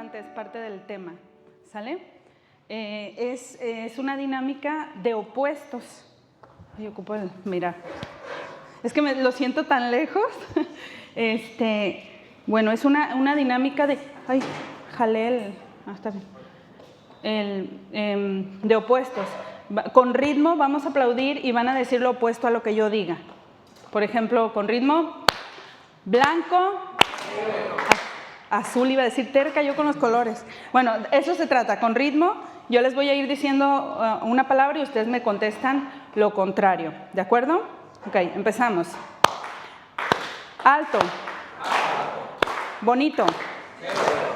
importante, es parte del tema, ¿sale? Es una dinámica de opuestos. Yo ocupo el mirar. Es que lo siento tan lejos. Bueno, es una dinámica de... Ay, jalé está bien. De opuestos. Con ritmo vamos a aplaudir y van a decir lo opuesto a lo que yo diga. Por ejemplo, con ritmo, blanco, azul, iba a decir terca yo con los colores. Bueno, eso se trata, con ritmo. Yo les voy a ir diciendo una palabra y ustedes me contestan lo contrario, ¿de acuerdo? Ok, empezamos. Alto. Bonito.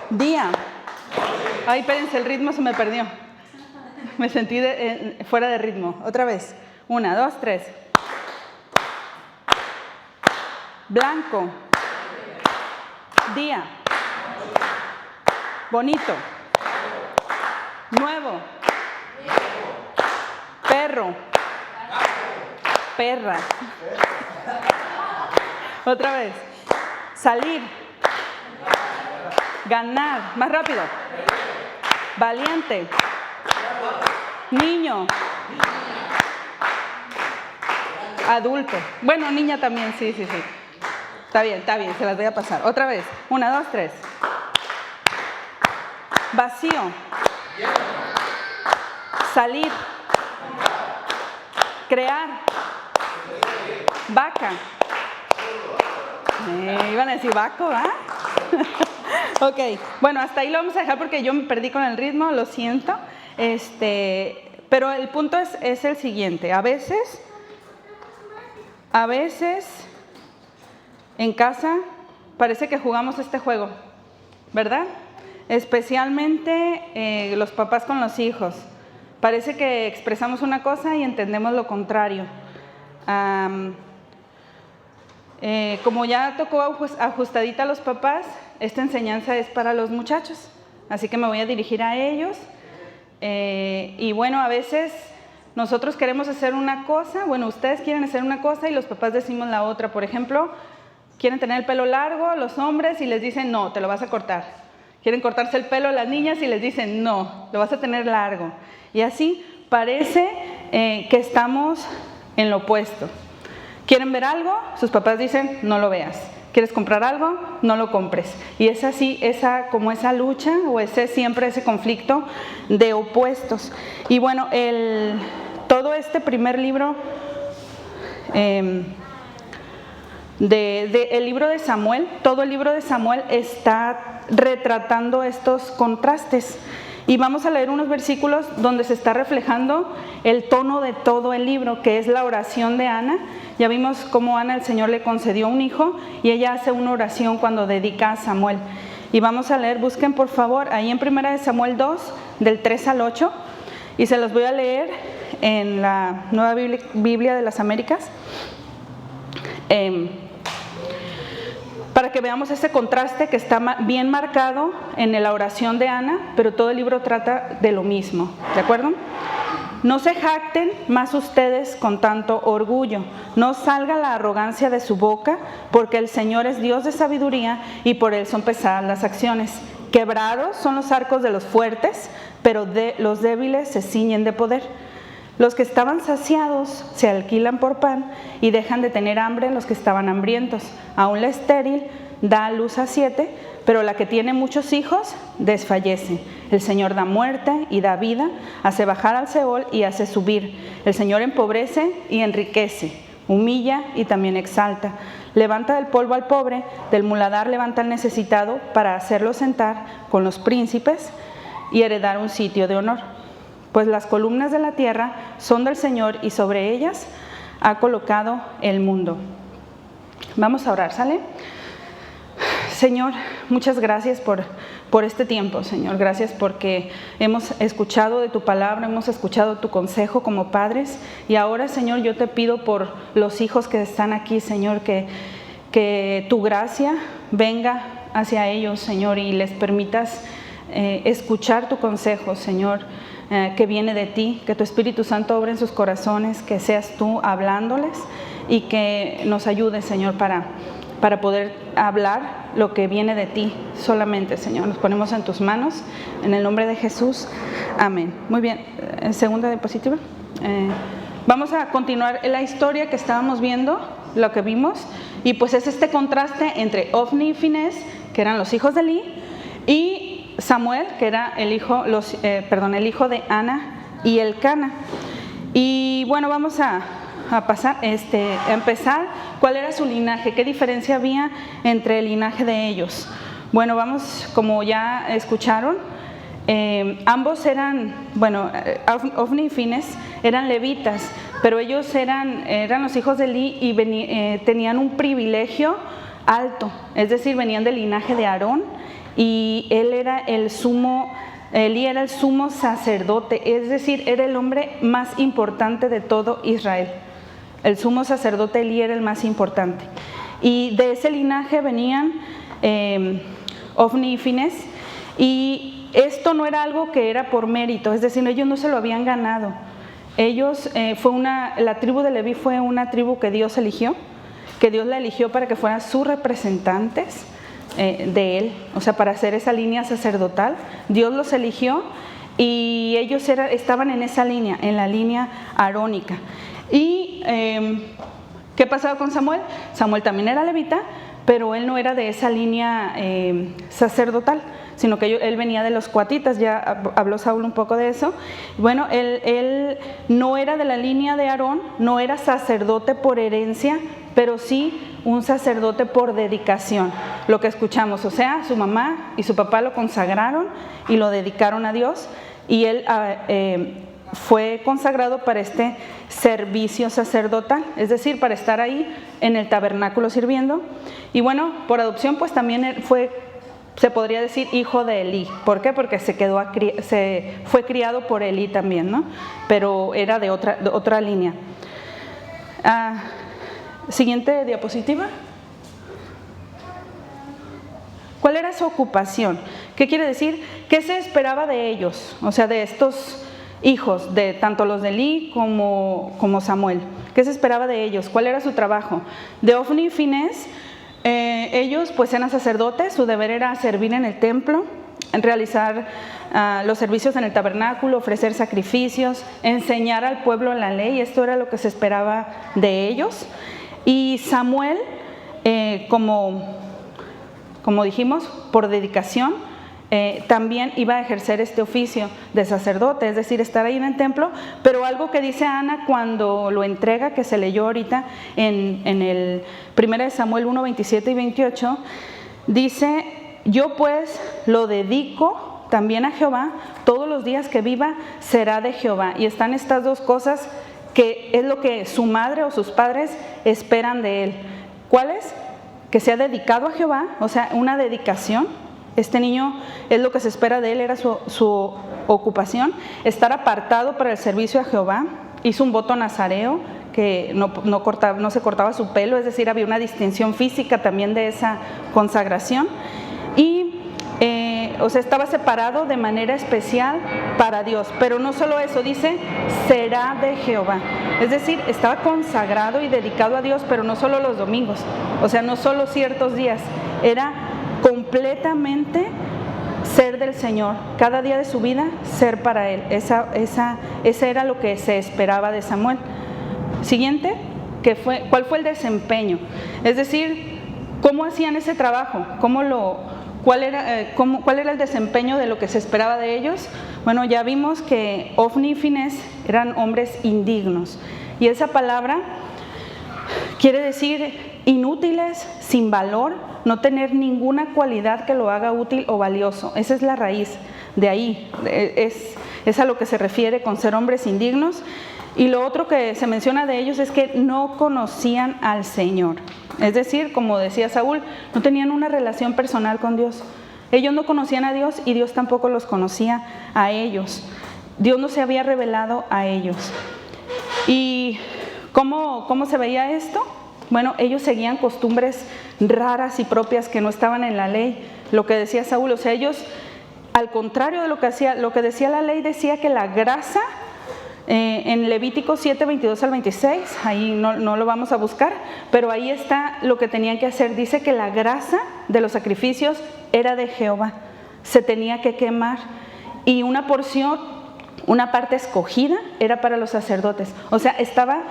Día. Ay, espérense, el ritmo se me perdió. Me sentí fuera de ritmo. Otra vez. 1, 2, 3. Blanco. Día. Bonito. Nuevo. Perro. Perra. Otra vez. Salir. Ganar. Más rápido. Valiente. Niño. Adulto. Bueno, niña también, sí. Está bien, se las voy a pasar. Otra vez. 1, 2, 3. Vacío. Salir. Crear. Vaca. Iban a decir vaco, ¿ah? Ok, bueno, hasta ahí lo vamos a dejar porque yo me perdí con el ritmo, lo siento. Pero el punto es el siguiente. A veces en casa parece que jugamos este juego, ¿verdad? Especialmente los papás con los hijos. Parece que expresamos una cosa y entendemos lo contrario. Como ya tocó ajustadita a los papás, esta enseñanza es para los muchachos, así que me voy a dirigir a ellos. Y bueno, a veces nosotros queremos hacer una cosa, bueno, ustedes quieren hacer una cosa y los papás decimos la otra. Por ejemplo, quieren tener el pelo largo los hombres y les dicen, no, te lo vas a cortar. Quieren cortarse el pelo las niñas y les dicen, no, lo vas a tener largo. Y así parece que estamos en lo opuesto. ¿Quieren ver algo? Sus papás dicen, no lo veas. ¿Quieres comprar algo? No lo compres. Y es así, como esa lucha o siempre ese conflicto de opuestos. Y bueno, todo este primer libro, el libro de Samuel, todo el libro de Samuel está retratando estos contrastes. Y vamos a leer unos versículos donde se está reflejando el tono de todo el libro, que es la oración de Ana. Ya vimos cómo Ana, el Señor le concedió un hijo y ella hace una oración cuando dedica a Samuel. Y vamos a leer, busquen por favor, ahí en 1 Samuel 2, del 3 al 8. Y se los voy a leer en la Nueva Biblia de las Américas. Para que veamos ese contraste que está bien marcado en la oración de Ana, pero todo el libro trata de lo mismo, ¿de acuerdo? No se jacten más ustedes con tanto orgullo, no salga la arrogancia de su boca, porque el Señor es Dios de sabiduría y por Él son pesadas las acciones. Quebrados son los arcos de los fuertes, pero los débiles se ciñen de poder. Los que estaban saciados se alquilan por pan y dejan de tener hambre los que estaban hambrientos. Aún la estéril da a luz a 7, pero la que tiene muchos hijos desfallece. El Señor da muerte y da vida, hace bajar al Seol y hace subir. El Señor empobrece y enriquece, humilla y también exalta. Levanta del polvo al pobre, del muladar levanta al necesitado para hacerlo sentar con los príncipes y heredar un sitio de honor. Pues las columnas de la tierra son del Señor y sobre ellas ha colocado el mundo. Vamos a orar, ¿sale? Señor, muchas gracias por este tiempo, Señor. Gracias porque hemos escuchado de tu palabra, hemos escuchado tu consejo como padres. Y ahora, Señor, yo te pido por los hijos que están aquí, Señor, que tu gracia venga hacia ellos, Señor, y les permitas escuchar tu consejo, Señor, que viene de ti, que tu Espíritu Santo obre en sus corazones, que seas tú hablándoles y que nos ayudes, Señor, para para poder hablar lo que viene de ti solamente, Señor. Nos ponemos en tus manos, en el nombre de Jesús. Amén. Muy bien, segunda diapositiva. Vamos a continuar la historia que estábamos viendo, lo que vimos, y pues es este contraste entre Ofni y Finés, que eran los hijos de Eli, y Samuel, que era el hijo de Ana y Elcana. Y bueno, vamos a empezar. ¿Cuál era su linaje? ¿Qué diferencia había entre el linaje de ellos? Bueno, vamos, como ya escucharon, ambos eran, Ofni y Finés eran levitas, pero ellos eran los hijos de Eli y tenían un privilegio alto, es decir, venían del linaje de Aarón, y Eli era el sumo sacerdote, es decir, era el hombre más importante de todo Israel. El sumo sacerdote Eli era el más importante. Y de ese linaje venían Ofni y Finés, y esto no era algo que era por mérito, es decir, ellos no se lo habían ganado. Ellos, la tribu de Leví fue una tribu que Dios eligió, que Dios la eligió para que fueran sus representantes de Él, o sea, para hacer esa línea sacerdotal. Dios los eligió y ellos estaban en esa línea, en la línea arónica. Y ¿qué pasaba con Samuel? Samuel también era levita, pero él no era de esa línea sacerdotal, sino que él venía de los coatitas. Ya habló Saúl un poco de eso. Bueno, él no era de la línea de Aarón, no era sacerdote por herencia, pero sí un sacerdote por dedicación, lo que escuchamos, o sea, su mamá y su papá lo consagraron y lo dedicaron a Dios, y él fue consagrado para este servicio sacerdotal, es decir, para estar ahí en el tabernáculo sirviendo. Y bueno, por adopción pues también se podría decir hijo de Elí. ¿Por qué? Porque fue criado por Elí también, ¿no? Pero era de otra línea. Siguiente diapositiva. ¿Cuál era su ocupación? ¿Qué quiere decir? ¿Qué se esperaba de ellos? O sea, de estos hijos, de tanto los de Elí como Samuel. ¿Qué se esperaba de ellos? ¿Cuál era su trabajo? De Ofni y Finés, ellos pues eran sacerdotes, su deber era servir en el templo, realizar los servicios en el tabernáculo, ofrecer sacrificios, enseñar al pueblo la ley. Esto era lo que se esperaba de ellos. Y Samuel, como dijimos, por dedicación, también iba a ejercer este oficio de sacerdote, es decir, estar ahí en el templo. Pero algo que dice Ana cuando lo entrega, que se leyó ahorita en el 1 Samuel 1, 27 y 28, dice: yo pues lo dedico también a Jehová, todos los días que viva será de Jehová. Y están estas dos cosas que es lo que su madre o sus padres esperan de él. ¿Cuáles? Que sea dedicado a Jehová, o sea, una dedicación. Este niño es lo que se espera de él, era su ocupación. Estar apartado para el servicio a Jehová. Hizo un voto nazareo, que no se cortaba su pelo, es decir, había una distinción física también de esa consagración. Y estaba separado de manera especial para Dios. Pero no solo eso, dice, será de Jehová. Es decir, estaba consagrado y dedicado a Dios, pero no solo los domingos, o sea, no solo ciertos días, era completamente ser del Señor, cada día de su vida ser para Él. Ese era lo que se esperaba de Samuel. Siguiente, ¿cuál fue el desempeño? Es decir, ¿cómo hacían ese trabajo? ¿Cuál era el desempeño de lo que se esperaba de ellos? Bueno, ya vimos que Ofni y Finés eran hombres indignos, y esa palabra quiere decir inútiles, sin valor, no tener ninguna cualidad que lo haga útil o valioso. Esa es la raíz de ahí, es a lo que se refiere con ser hombres indignos. Y lo otro que se menciona de ellos es que no conocían al Señor. Es decir, como decía Saúl, no tenían una relación personal con Dios. Ellos no conocían a Dios y Dios tampoco los conocía a ellos. Dios no se había revelado a ellos. ¿Y cómo se veía esto? Bueno, ellos seguían costumbres raras y propias que no estaban en la ley. Lo que decía Saúl, o sea, ellos, al contrario de lo que decía la ley, decía que la grasa En Levítico 7, 22 al 26, ahí no lo vamos a buscar, pero ahí está lo que tenían que hacer. Dice que la grasa de los sacrificios era de Jehová, se tenía que quemar, y una porción, una parte escogida era para los sacerdotes. O sea, estaba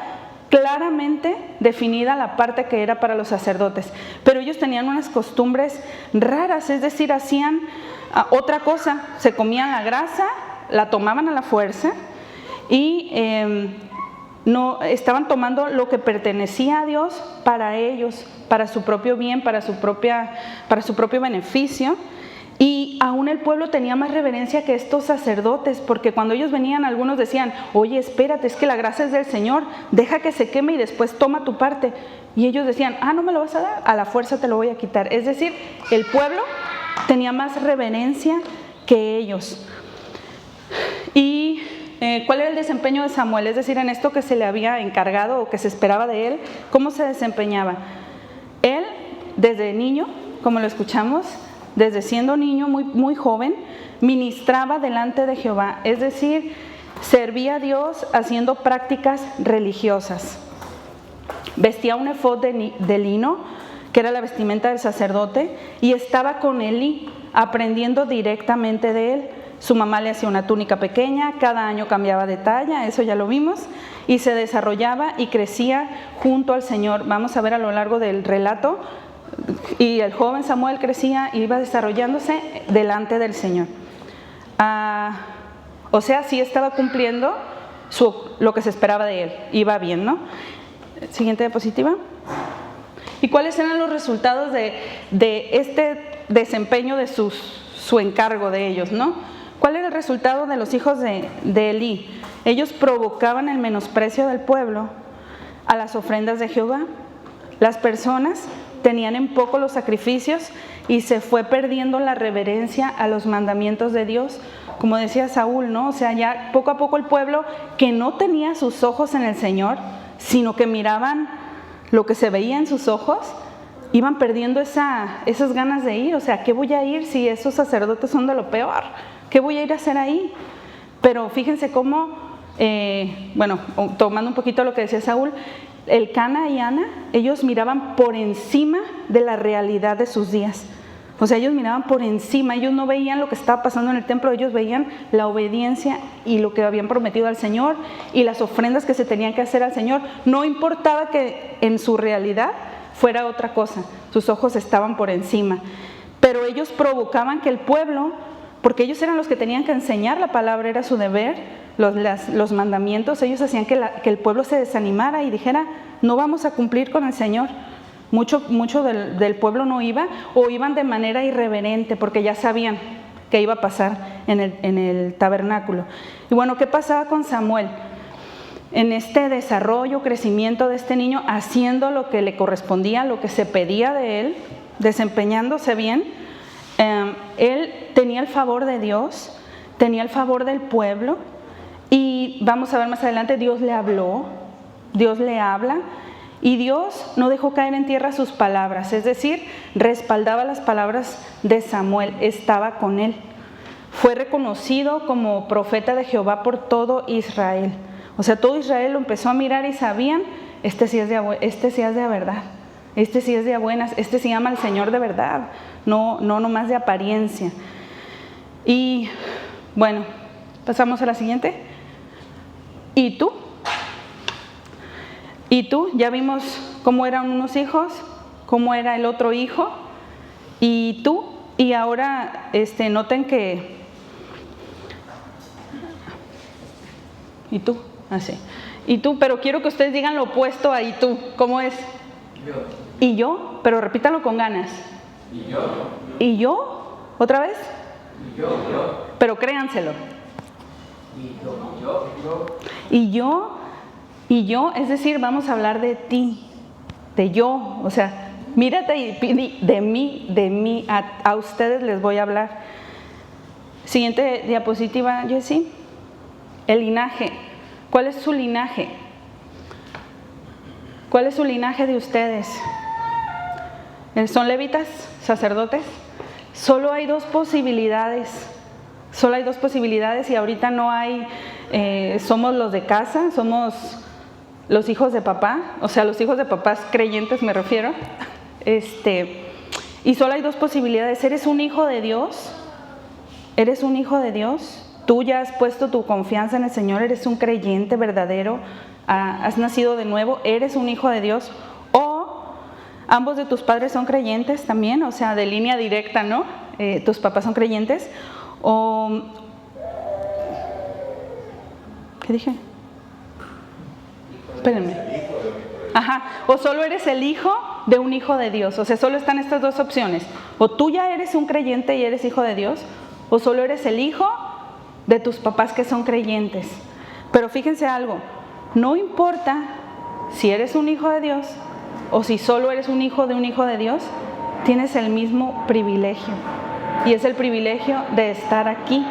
claramente definida la parte que era para los sacerdotes, pero ellos tenían unas costumbres raras, es decir, hacían otra cosa, se comían la grasa, la tomaban a la fuerza, y no estaban tomando lo que pertenecía a Dios para ellos, para su propio bien, para su propio beneficio. Y aún el pueblo tenía más reverencia que estos sacerdotes, porque cuando ellos venían, algunos decían: oye, espérate, es que la gracia es del Señor, deja que se queme y después toma tu parte. Y ellos decían: no me lo vas a dar, a la fuerza te lo voy a quitar. Es decir, el pueblo tenía más reverencia que ellos. Y ¿cuál era el desempeño de Samuel? Es decir, en esto que se le había encargado o que se esperaba de él, ¿cómo se desempeñaba? Él, desde niño, como lo escuchamos, desde siendo niño muy joven, ministraba delante de Jehová, es decir, servía a Dios haciendo prácticas religiosas. Vestía un efod de lino, que era la vestimenta del sacerdote, y estaba con Elí, aprendiendo directamente de él. Su mamá le hacía una túnica pequeña, cada año cambiaba de talla, eso ya lo vimos, y se desarrollaba y crecía junto al Señor. Vamos a ver a lo largo del relato, y el joven Samuel crecía y iba desarrollándose delante del Señor. O sea, sí estaba cumpliendo lo que se esperaba de él, iba bien, ¿no? Siguiente diapositiva. ¿Y cuáles eran los resultados de este desempeño de su encargo de ellos, ¿no? ¿Cuál era el resultado de los hijos de Elí? Ellos provocaban el menosprecio del pueblo a las ofrendas de Jehová. Las personas tenían en poco los sacrificios y se fue perdiendo la reverencia a los mandamientos de Dios. Como decía Saúl, ¿no? O sea, ya poco a poco el pueblo, que no tenía sus ojos en el Señor, sino que miraban lo que se veía en sus ojos, iban perdiendo esas ganas de ir. O sea, ¿qué voy a ir si esos sacerdotes son de lo peor? ¿Qué voy a ir a hacer ahí? Pero fíjense cómo, tomando un poquito lo que decía Saúl, Elcana y Ana, ellos miraban por encima de la realidad de sus días. O sea, ellos miraban por encima, ellos no veían lo que estaba pasando en el templo, ellos veían la obediencia y lo que habían prometido al Señor y las ofrendas que se tenían que hacer al Señor. No importaba que en su realidad fuera otra cosa, sus ojos estaban por encima. Pero ellos provocaban que el pueblo, porque ellos eran los que tenían que enseñar la palabra, era su deber, los mandamientos, ellos hacían que el pueblo se desanimara y dijera: no vamos a cumplir con el Señor. Mucho del pueblo no iba, o iban de manera irreverente porque ya sabían qué iba a pasar en el tabernáculo. Y bueno, ¿qué pasaba con Samuel? En este desarrollo, crecimiento de este niño, haciendo lo que le correspondía, lo que se pedía de él, desempeñándose bien, él tenía el favor de Dios, tenía el favor del pueblo, y vamos a ver más adelante, Dios le habló, Dios le habla, y Dios no dejó caer en tierra sus palabras, es decir, respaldaba las palabras de Samuel, estaba con él. Fue reconocido como profeta de Jehová por todo Israel. O sea, todo Israel lo empezó a mirar y sabían: este sí es de verdad, este sí es de buenas, este sí ama al Señor de verdad, no nomás de apariencia. Y bueno, pasamos a la siguiente. ¿Y tú? ¿Y tú? Ya vimos cómo eran unos hijos, cómo era el otro hijo. ¿Y tú? Y ahora noten que... ¿Y tú? Así. ¿Y tú? Pero quiero que ustedes digan lo opuesto a ¿y tú? ¿Cómo es? Yo. ¿Y yo? Pero repítalo con ganas. ¿Y yo? ¿Y yo? ¿Otra vez? ¿Y yo? Pero créanselo. ¿Y yo? Y yo, es decir, vamos a hablar de ti, de yo. O sea, mírate y de mí, a ustedes les voy a hablar. Siguiente diapositiva, Jessie. El linaje. ¿Cuál es su linaje? ¿Cuál es su linaje de ustedes? ¿Son levitas, sacerdotes? Solo hay dos posibilidades. Solo hay dos posibilidades y ahorita no hay, somos los de casa, somos los hijos de papá, o sea, los hijos de papás creyentes me refiero. Y solo hay dos posibilidades: eres un hijo de Dios, tú ya has puesto tu confianza en el Señor, eres un creyente verdadero, has nacido de nuevo, eres un hijo de Dios, o ambos de tus padres son creyentes también, o sea, de línea directa, ¿no? Tus papás son creyentes, o... ¿Qué dije? Espérenme. Ajá, o solo eres el hijo de un hijo de Dios, o sea, solo están estas dos opciones: o tú ya eres un creyente y eres hijo de Dios, o solo eres el hijo de tus papás que son creyentes. Pero fíjense algo, no importa si eres un hijo de Dios o si solo eres un hijo de Dios, tienes el mismo privilegio, y es el privilegio de estar aquí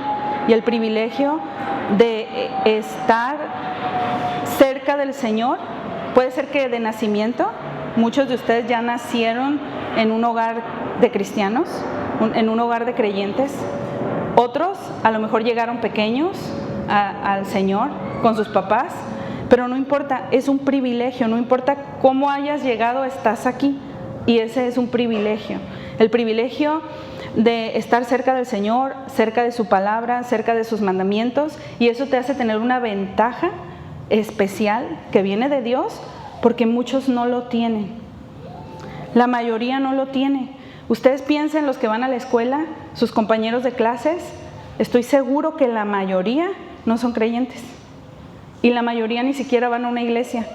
y el privilegio de estar cerca del Señor. Puede ser que de nacimiento muchos de ustedes ya nacieron en un hogar de cristianos, en un hogar de creyentes. Otros a lo mejor llegaron pequeños al Señor con sus papás, pero no importa, es un privilegio, no importa cómo hayas llegado, estás aquí, y ese es un privilegio. El privilegio de estar cerca del Señor, cerca de su palabra, cerca de sus mandamientos, y eso te hace tener una ventaja especial que viene de Dios, porque muchos no lo tienen. La mayoría no lo tiene. Ustedes piensen, los que van a la escuela, sus compañeros de clases, estoy seguro que la mayoría no son creyentes. Y la mayoría ni siquiera van a una iglesia.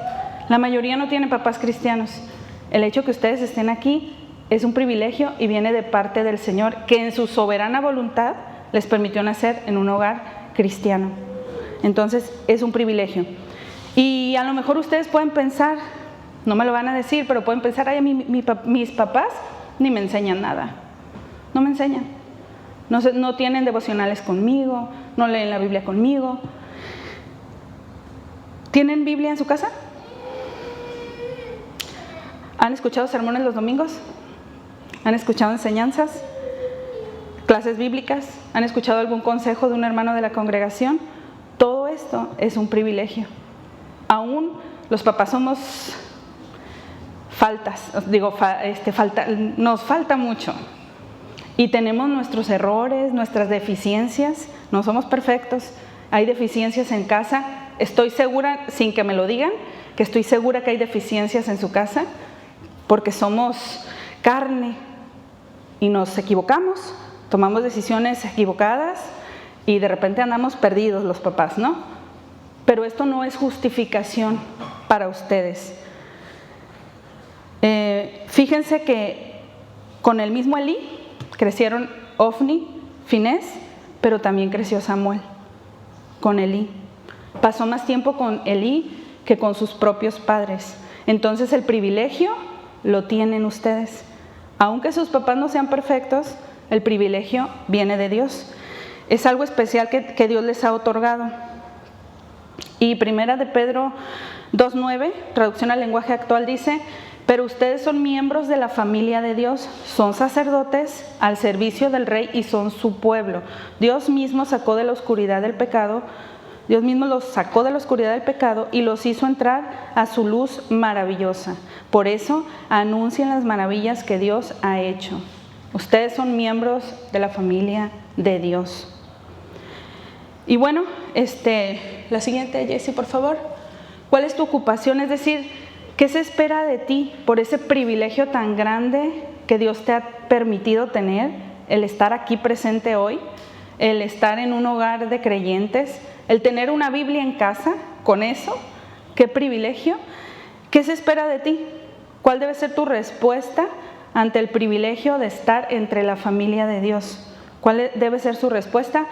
La mayoría no tienen papás cristianos. El hecho que ustedes estén aquí es un privilegio y viene de parte del Señor, que en su soberana voluntad les permitió nacer en un hogar cristiano. Entonces es un privilegio. Y a lo mejor ustedes pueden pensar, no me lo van a decir, pero pueden pensar: ay, mis papás ni me enseñan nada. No me enseñan. No tienen devocionales conmigo, no leen la Biblia conmigo. ¿Tienen Biblia en su casa? ¿Han escuchado sermones los domingos? ¿Han escuchado enseñanzas? ¿Clases bíblicas? ¿Han escuchado algún consejo de un hermano de la congregación? Todo esto es un privilegio. Aún los papás somos nos falta mucho. Y tenemos nuestros errores, nuestras deficiencias, no somos perfectos. Hay deficiencias en casa. Estoy segura, sin que me lo digan, que estoy segura que hay deficiencias en su casa, porque somos carne y nos equivocamos, tomamos decisiones equivocadas y de repente andamos perdidos los papás, ¿no? Pero esto no es justificación para ustedes. Fíjense que con el mismo Elí crecieron Ofni, Finés, pero también creció Samuel con Elí. Pasó más tiempo con Elí que con sus propios padres. Entonces el privilegio lo tienen ustedes. Aunque sus papás no sean perfectos, el privilegio viene de Dios. Es algo especial que Dios les ha otorgado. Y Primera de Pedro 2:9, traducción al lenguaje actual, dice: pero ustedes son miembros de la familia de Dios, son sacerdotes al servicio del Rey y son su pueblo. Dios mismo sacó de la oscuridad del pecado, Dios mismo los sacó de la oscuridad del pecado y los hizo entrar a su luz maravillosa. Por eso anuncien las maravillas que Dios ha hecho. Ustedes son miembros de la familia de Dios. Y bueno, la siguiente, Jessie, por favor. ¿Cuál es tu ocupación? Es decir, ¿qué se espera de ti por ese privilegio tan grande que Dios te ha permitido tener? El estar aquí presente hoy, el estar en un hogar de creyentes, el tener una Biblia en casa, con eso, qué privilegio. ¿Qué se espera de ti? ¿Cuál debe ser tu respuesta ante el privilegio de estar entre la familia de Dios? ¿Cuál debe ser su respuesta?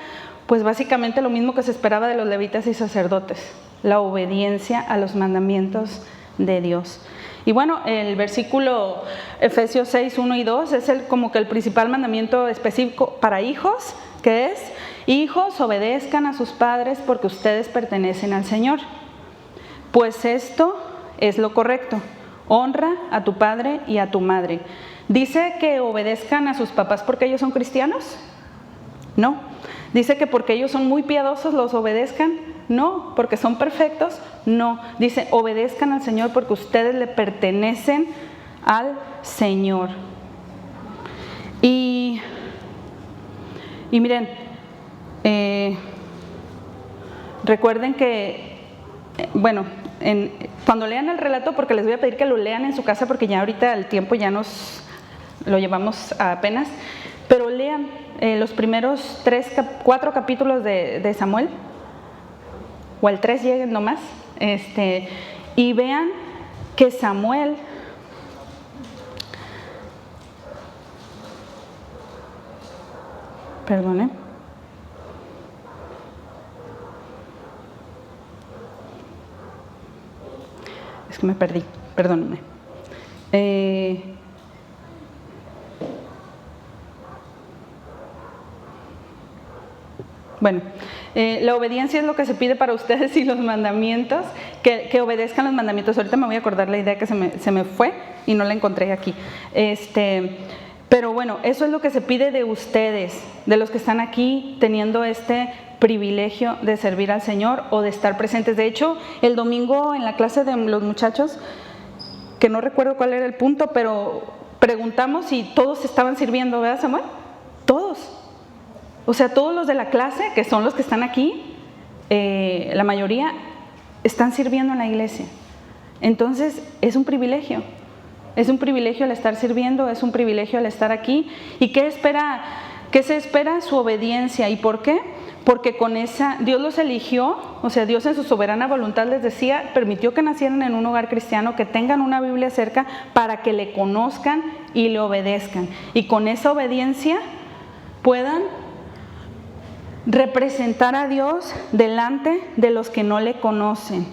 Pues básicamente lo mismo que se esperaba de los levitas y sacerdotes, la obediencia a los mandamientos de Dios. Y bueno, el versículo Efesios 6, 1 y 2 es como que el principal mandamiento específico para hijos, que es: hijos, obedezcan a sus padres porque ustedes pertenecen al Señor. Pues esto es lo correcto: honra a tu padre y a tu madre. ¿Dice que obedezcan a sus papás porque ellos son cristianos? No. Dice que porque ellos son muy piadosos los obedezcan. No, porque son perfectos. No, dice obedezcan al Señor porque ustedes le pertenecen al Señor. Y miren, recuerden que, cuando lean el relato, porque les voy a pedir que lo lean en su casa porque ya ahorita el tiempo ya nos lo llevamos apenas, pero lean los primeros 4 capítulos de Samuel, o al 3 lleguen nomás, y vean que Samuel perdone. Es que me perdí, perdónenme. La obediencia es lo que se pide para ustedes y los mandamientos, que obedezcan los mandamientos. Ahorita me voy a acordar la idea que se me fue y no la encontré aquí. Pero bueno, eso es lo que se pide de ustedes, de los que están aquí teniendo este privilegio de servir al Señor o de estar presentes. De hecho, el domingo en la clase de los muchachos, que no recuerdo cuál era el punto, pero preguntamos si todos estaban sirviendo, ¿verdad, Samuel? Todos. O sea, todos los de la clase, que son los que están aquí, la mayoría están sirviendo en la iglesia. Entonces, es un privilegio. Es un privilegio el estar sirviendo, es un privilegio el estar aquí. ¿Y qué se espera? Su obediencia. ¿Y por qué? Porque con esa, Dios los eligió, o sea, Dios en su soberana voluntad les decía, permitió que nacieran en un hogar cristiano, que tengan una Biblia cerca para que le conozcan y le obedezcan. Y con esa obediencia puedan representar a Dios delante de los que no le conocen.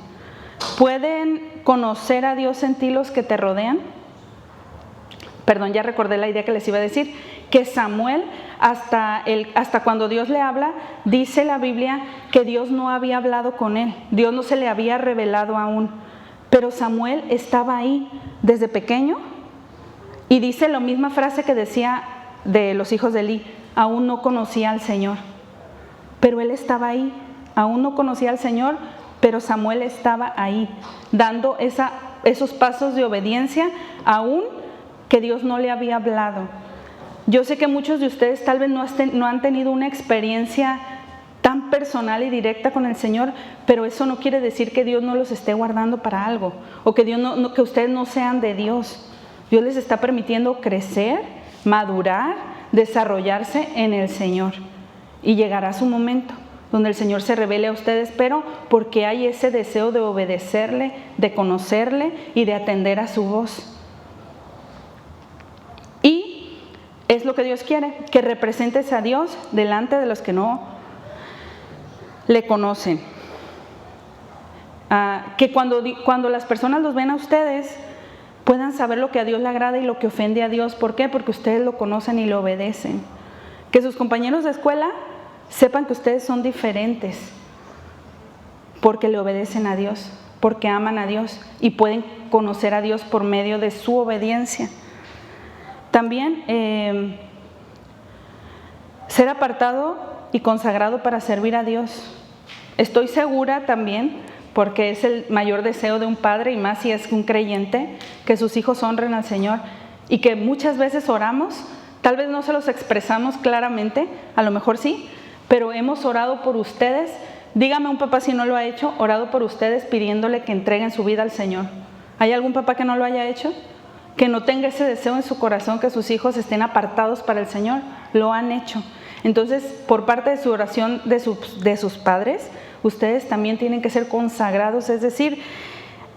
¿Pueden conocer a Dios en ti los que te rodean? Perdón, ya recordé la idea que les iba a decir, que Samuel, hasta cuando Dios le habla, dice la Biblia que Dios no había hablado con él, Dios no se le había revelado aún, pero Samuel estaba ahí desde pequeño y dice la misma frase que decía de los hijos de Elí, aún no conocía al Señor, pero él estaba ahí, aún no conocía al Señor, pero Samuel estaba ahí, dando esos pasos de obediencia, aún que Dios no le había hablado. Yo sé que muchos de ustedes tal vez no han tenido una experiencia tan personal y directa con el Señor, pero eso no quiere decir que Dios no los esté guardando para algo, o que que ustedes no sean de Dios. Dios les está permitiendo crecer, madurar, desarrollarse en el Señor. Y llegará su momento donde el Señor se revele a ustedes, pero porque hay ese deseo de obedecerle, de conocerle y de atender a su voz. Y es lo que Dios quiere, que representes a Dios delante de los que no le conocen. Que cuando las personas los ven a ustedes, puedan saber lo que a Dios le agrada y lo que ofende a Dios. ¿Por qué? Porque ustedes lo conocen y lo obedecen. Que sus compañeros de escuela sepan que ustedes son diferentes porque le obedecen a Dios, porque aman a Dios y pueden conocer a Dios por medio de su obediencia. También ser apartado y consagrado para servir a Dios. Estoy segura también, porque es el mayor deseo de un padre, y más si es un creyente, que sus hijos honren al Señor, y que muchas veces oramos, tal vez no se los expresamos claramente, a lo mejor sí, pero hemos orado por ustedes. Dígame un papá si no lo ha hecho, orado por ustedes pidiéndole que entreguen su vida al Señor. ¿Hay algún papá que no lo haya hecho? Que no tenga ese deseo en su corazón que sus hijos estén apartados para el Señor. Lo han hecho. Entonces, por parte de su oración de sus padres, ustedes también tienen que ser consagrados, es decir,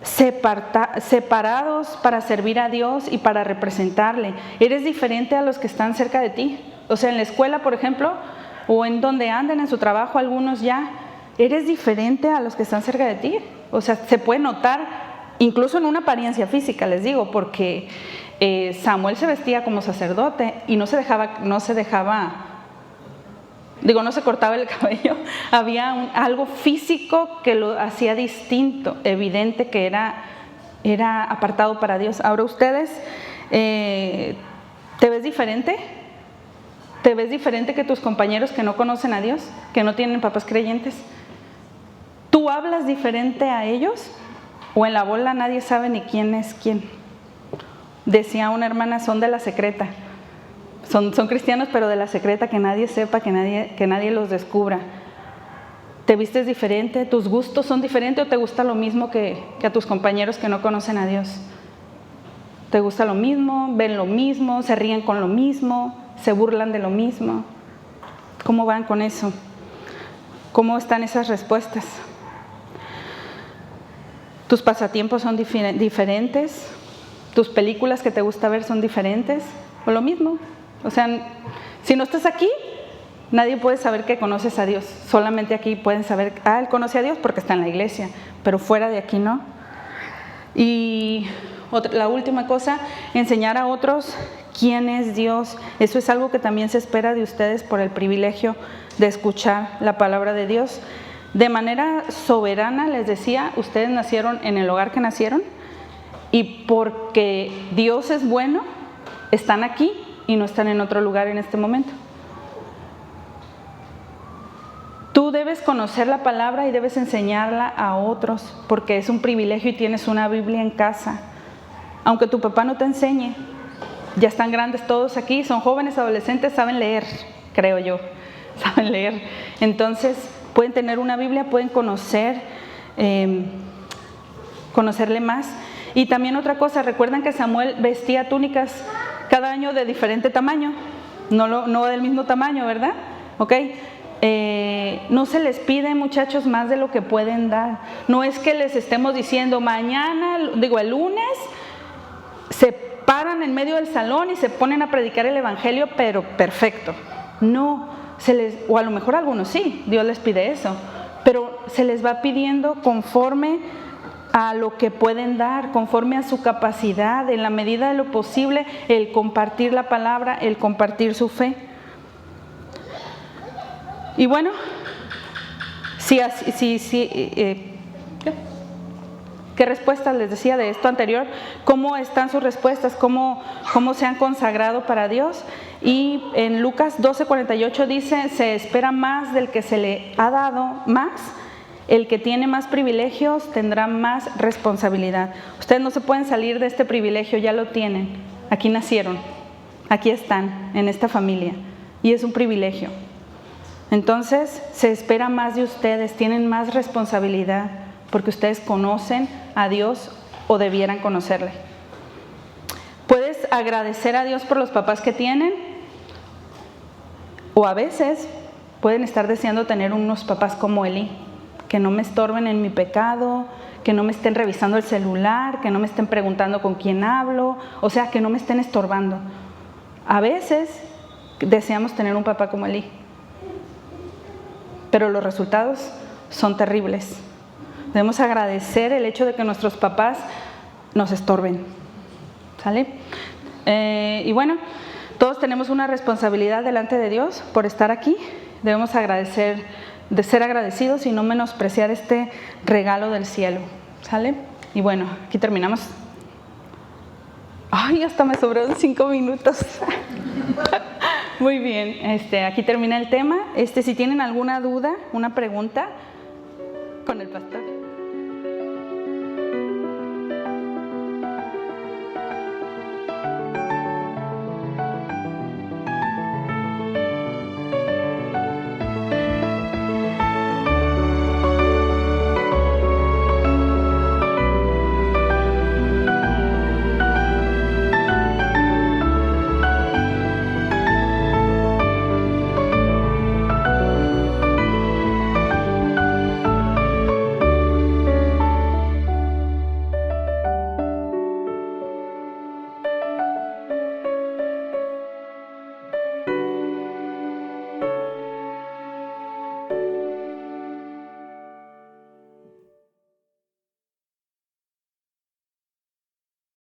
separados para servir a Dios y para representarle. Eres diferente a los que están cerca de ti. O sea, en la escuela, por ejemplo, o en donde anden en su trabajo, algunos ya, eres diferente a los que están cerca de ti. O sea, se puede notar incluso en una apariencia física, les digo, porque Samuel se vestía como sacerdote y no se cortaba el cabello. Había algo físico que lo hacía distinto, evidente que era apartado para Dios. Ahora ustedes, ¿te ves diferente? ¿Te ves diferente que tus compañeros que no conocen a Dios, que no tienen papás creyentes? ¿Tú hablas diferente a ellos? ¿O en la bola nadie sabe ni quién es quién? Decía una hermana, son de la secreta. Son cristianos, pero de la secreta, que nadie sepa, que nadie los descubra. ¿Te vistes diferente? ¿Tus gustos son diferentes o te gusta lo mismo que a tus compañeros que no conocen a Dios? ¿Te gusta lo mismo? ¿Ven lo mismo? ¿Se ríen con lo mismo? ¿Se burlan de lo mismo? ¿Cómo van con eso? ¿Cómo están esas respuestas? ¿Tus pasatiempos son diferentes? ¿Tus películas que te gusta ver son diferentes? ¿O lo mismo? O sea, si no estás aquí, nadie puede saber que conoces a Dios. Solamente aquí pueden saber, él conoce a Dios porque está en la iglesia, pero fuera de aquí no. Y la última cosa, enseñar a otros quién es Dios. Eso es algo que también se espera de ustedes por el privilegio de escuchar la palabra de Dios. De manera soberana, les decía, ustedes nacieron en el hogar que nacieron y porque Dios es bueno, están aquí y no están en otro lugar en este momento. Tú debes conocer la palabra y debes enseñarla a otros porque es un privilegio y tienes una Biblia en casa. Aunque tu papá no te enseñe, ya están grandes todos aquí, son jóvenes, adolescentes, saben leer, creo yo, saben leer. Entonces pueden tener una Biblia, pueden conocerle más. Y también otra cosa, recuerdan que Samuel vestía túnicas cada año de diferente tamaño, no del mismo tamaño, ¿verdad? ¿Ok? No se les pide, muchachos, más de lo que pueden dar. No es que les estemos diciendo el lunes se paran en medio del salón y se ponen a predicar el evangelio, pero perfecto. No, o a lo mejor algunos sí, Dios les pide eso, pero se les va pidiendo conforme a lo que pueden dar, conforme a su capacidad, en la medida de lo posible, el compartir la palabra, el compartir su fe. Y bueno, ¿qué respuestas les decía de esto anterior? ¿Cómo están sus respuestas? ¿Cómo se han consagrado para Dios? Y en Lucas 12:48 dice, se espera más del que se le ha dado más. El que tiene más privilegios tendrá más responsabilidad. Ustedes no se pueden salir de este privilegio, ya lo tienen. Aquí nacieron, aquí están, en esta familia. Y es un privilegio. Entonces, se espera más de ustedes, tienen más responsabilidad, porque ustedes conocen a Dios o debieran conocerle. Puedes agradecer a Dios por los papás que tienen, o a veces pueden estar deseando tener unos papás como Elí, que no me estorben en mi pecado, que no me estén revisando el celular, que no me estén preguntando con quién hablo, o sea, que no me estén estorbando. A veces deseamos tener un papá como Elí, pero los resultados son terribles. Debemos agradecer el hecho de que nuestros papás nos estorben, ¿sale? Y bueno, todos tenemos una responsabilidad delante de Dios por estar aquí. Debemos de ser agradecidos y no menospreciar este regalo del cielo, ¿sale? Y bueno, aquí terminamos. Ay, hasta me sobraron 5 minutos. Muy bien, aquí termina el tema. Si tienen alguna duda, una pregunta con el pastor.